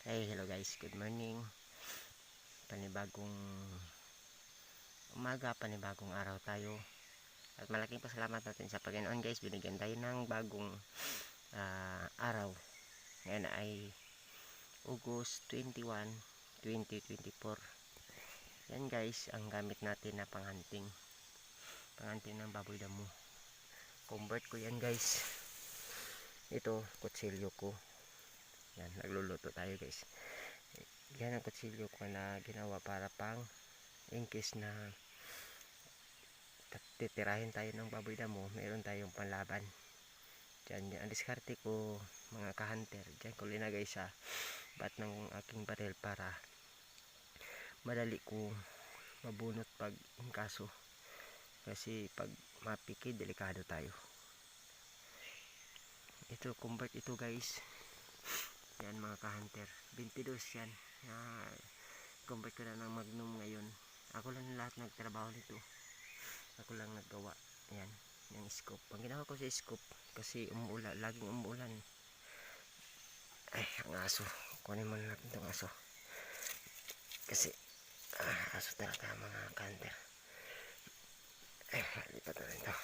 Hey, hello guys, good morning. Panibagong umaga, panibagong araw tayo. At malaking pasalamat natin sa Panginoon guys, binigyan tayo ng bagong araw. Ngayon ay August 21, 2024. Yan guys, ang gamit natin na panghunting ng baboy damo. Convert ko yan guys. Ito, kutsilyo ko. Yan, nagluluto tayo guys. Yan ang kutsilyo ko na ginawa para pang in case na titirahin tayo ng baboy damo, meron tayong panlaban. Diyan, ang diskarte ko mga ka-hunter, diyan ko linagay sa bat ng aking baril para madali ko mabunot pag kaso, kasi pag mapiki delikado tayo. Ito, convert ito guys. Yan mga ka-hunter, 22 yan. Convert ko na ng Magnum ngayon. Ako lang lahat nagtrabaho nito, ako lang naggawa. Yan, yung scope. Pag ginawa ko sa scope, kasi umuulan, laging umuulan. Ay, ang aso. Kunin mo na natin itong aso. Kasi, aso talaga mga ka-hunter. Ay, lipat natin ito.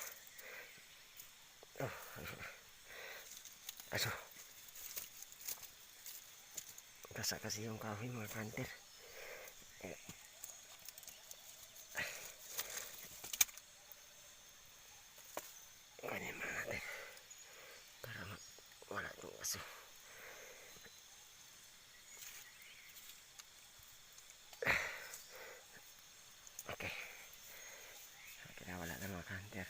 Oh, aso. Basa kasi yung kahoy mga ka-hunter. Kunin mo natin para wala itong aso. Okay, wala na mga ka-hunter.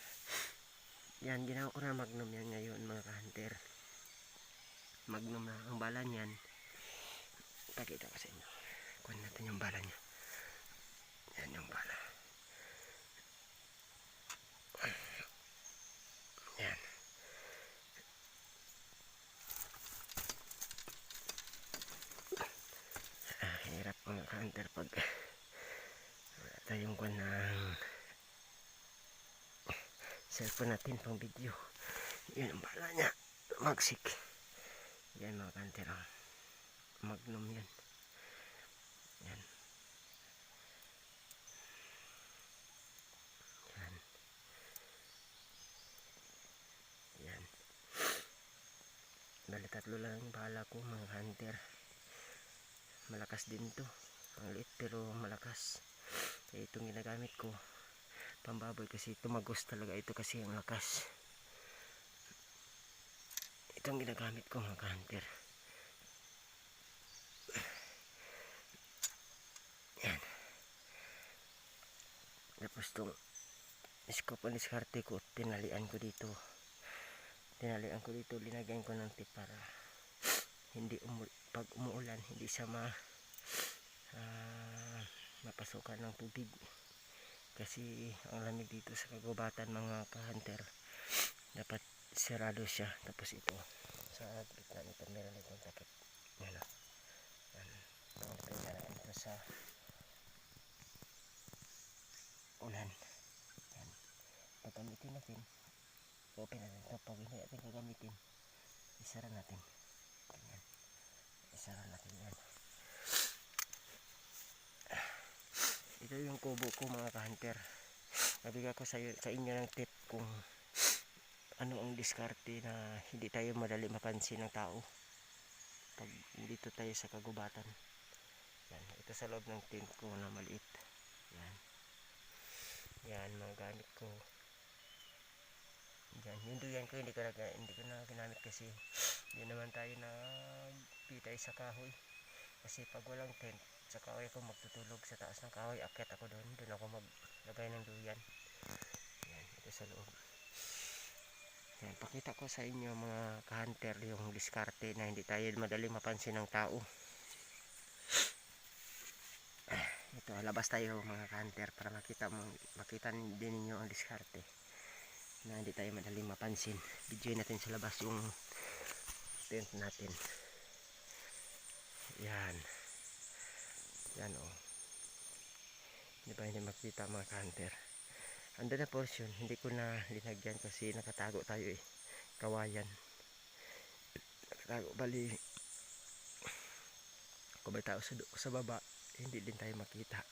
Yan, ginawa ko na Magnum yan ngayon mga ka-hunter. Magnum na ang bala niyan. Pakita ko sa inyo. Kunin natin yung bala niya. Yan yung bala. Yan. Hirap mga ka-hunter pag wala tayong kuha ng cellphone natin pang video. Yan ang bala niya. Magsik. Yan mga ka-hunter. Magnum yan. Yan. Yan. Yan. Bali tatlo lang yung bala ko mga hunter. Malakas din to. Ang liit pero malakas. Kaya itong ginagamit ko pambaboy kasi tumagos talaga ito kasi ang lakas. Itong ginagamit ko mga hunter. Yan. Tapos itong scope ang diskarte ko, tinalian ko dito, linagyan ko ng tip para hindi pag umuulan hindi siya mapasukan ng tubig, kasi ang lamig dito sa kagubatan mga ka-hunter, dapat sirado siya. Tapos ito sa gitna nito meron itong takip. Yan o, yan ito sa ulan. Yan, pagamitin natin, open natin ito. Pag hindi natin gagamitin, isara natin. Ganyan, isara natin yan. Ito yung kubo ko mga ka-hunter. Nabigay ko sa inyo ng tip kung ano ang diskarte na hindi tayo madali mapansin ng tao pag dito tayo sa kagubatan. Yan, ito sa loob ng tent ko na maliit. Yan, yan mga gamit ko. Yan, yung duyan ko hindi ko na ginamit kasi hindi naman tayo nagpitay sa kahoy. Kasi pag walang tent, sa kahoy ako magtutulog sa taas ng kahoy, akyat ako doon ako maglagay ng duyan. Yan, ito sa loob. Yan, pakita ko sa inyo mga ka-hunter yung diskarte na hindi tayo madali mapansin ng tao. Ito, labas tayo mga ka-hunter para makita din ninyo ang diskarte na hindi tayo madaling mapansin. Video natin sa labas yung tent natin. Yan. Yan o. Hindi ba hindi makita mga ka-hunter? Ando na portion, hindi ko na linagyan kasi nakatago tayo eh. Kawayan. Nakatago, bali kung may tao sa baba, hindi din tayo makita.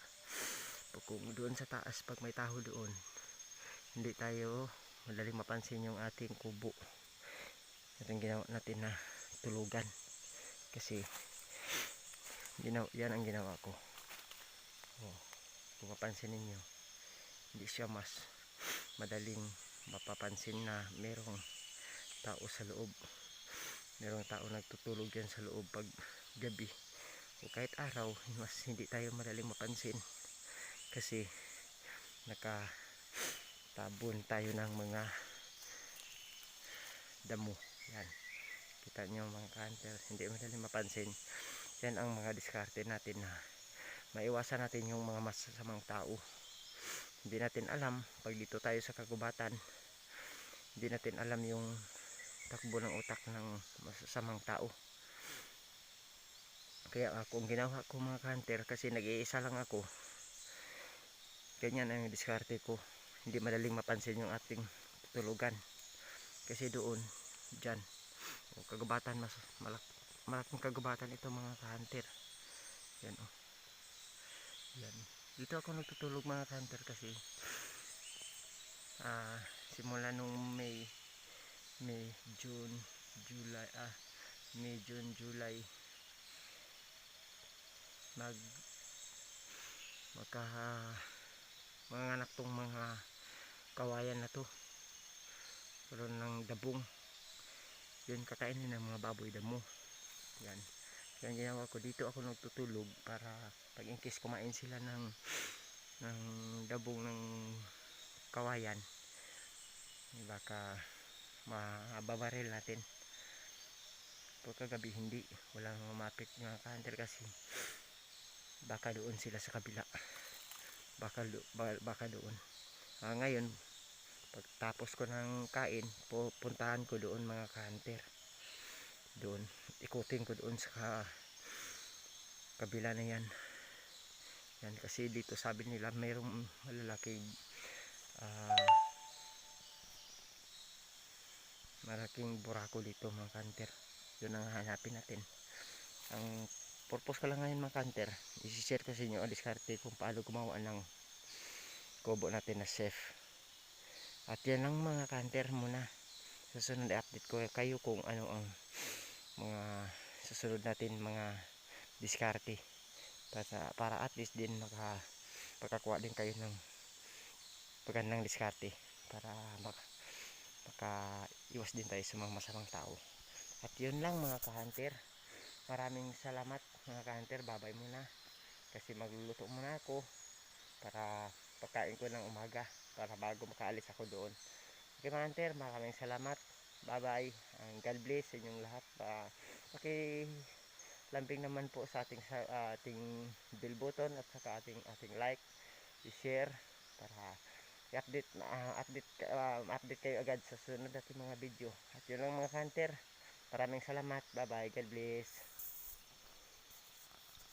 Kung doon sa taas, pag may tao doon, hindi tayo madaling mapansin yung ating kubo. Ito yung ginawa natin na tulugan. Kasi yan ang ginawa ko. Kung mapansin ninyo, hindi siya mas madaling mapapansin na merong tao sa loob. Merong tao nagtutulog yan sa loob pag gabi. O kahit araw, mas hindi tayo madaling mapansin. Kasi nakatabon tayo ng mga damo. Yan. Kita nyo mga ka-hunter, hindi madaling mapansin. Yan ang mga diskarte natin na maiwasan natin yung mga masasamang tao. Hindi natin alam pag dito tayo sa kagubatan, hindi natin alam yung takbo ng utak ng masasamang tao. Kaya kung ginawa ko mga ka-hunter, kasi nag-iisa lang ako, ganyan ang diskarte ko. Hindi madaling mapansin yung ating tutulugan. Kasi doon, dyan, kagubatan, malaking kagubatan ito mga ka-hunter. Yan o. Yan. Dito ako nagtutulog mga ka-hunter kasi simula nung May, June, July, May, June, July, manganak tong mga kawayan na to. Karoon ng dabong. Yun kakainin ng mga baboy damo. Yan. Yan ginawa ko, dito ako nagtutulog para pag in case kumain sila ng dabong ng kawayan, baka mababaril natin. Pagkagabi hindi, walang mamapit mga ka-hunter kasi baka doon sila sa kabila, baka doon. Ngayon pagtapos ko ng kain, pupuntahan ko doon mga ka-hunter. Doon ikutin ko doon sa kabila na yan. Yan kasi dito sabi nila mayroong malalaking malaking burako dito mga ka-hunter. Yun ang hanapin natin. Ang purpose ko lang ngayon mga ka-hunter, i-share ko sa inyo ang diskarte kung paano gumawa ng kubo natin na safe. At yan lang mga ka-hunter muna. Susunod i-update ko kayo kung ano ang mga susunod natin mga diskarte para at least din makakuha din kayo ng pagandang diskarte para iwas din tayo sa mga masamang tao. At yun lang mga ka-hunter, maraming salamat mga ka-hunter. Babay muna kasi magluluto muna ako para pagkain ko ng umaga, para bago makaalis ako doon. Okay mga hunter, maraming salamat. Bye bye, God bless sa inyong lahat. Lambing naman po sa ating bell button at saka ating like, i-share para update kayo agad sa sunod natin mga video. At yun lang mga hunter, maraming salamat. Bye bye, God bless.